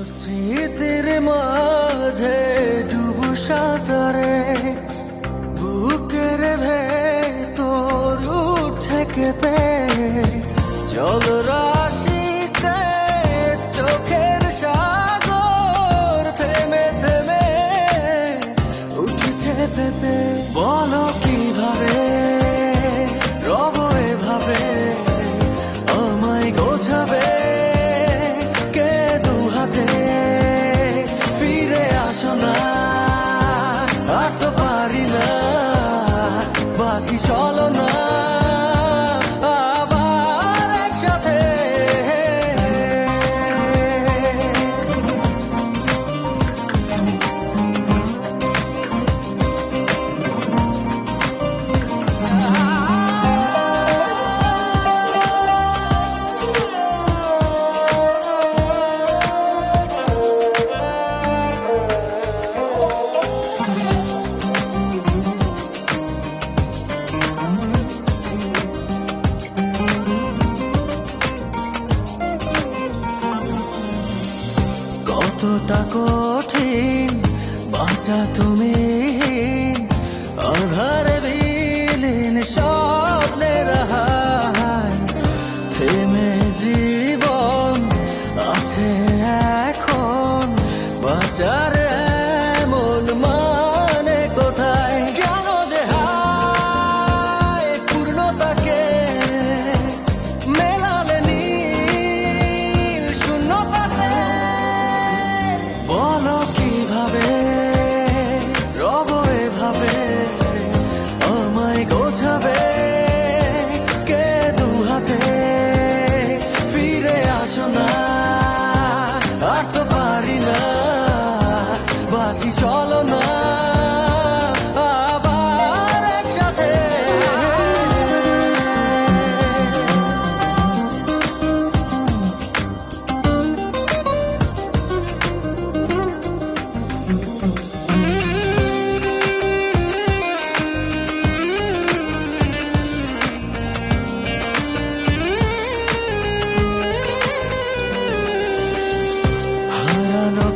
স্মৃতির মাঝে ডুবু সাঁতারে বুকের ভেতর উঠছে কেঁপে জলরাশিতে চোখের সাগর থেমে থেমে উঠছে পেপে বলো কিভাবে রব এভাবে আমায় গোছাবে কে দু হাতে ফিরে আসো না আর তো পারি না বাঁচি চলো না আবার একসাথে কতটা কঠিন বাঁচা তুমি আধারে বিলীন স্বপ্নের হায় থেমে জীবন আছে এখন বাঁচার এমন মানে কোথায় কেন যে হায় পূর্ণতাকে মেলালে নীল শূন্যতাতে বলো কিভাবে রব এভাবে আমায় গোছাবে কে দু হাতে ফিরে আসো না আর তো পারি না বাঁচি চলো না আবার একসাথে হারানো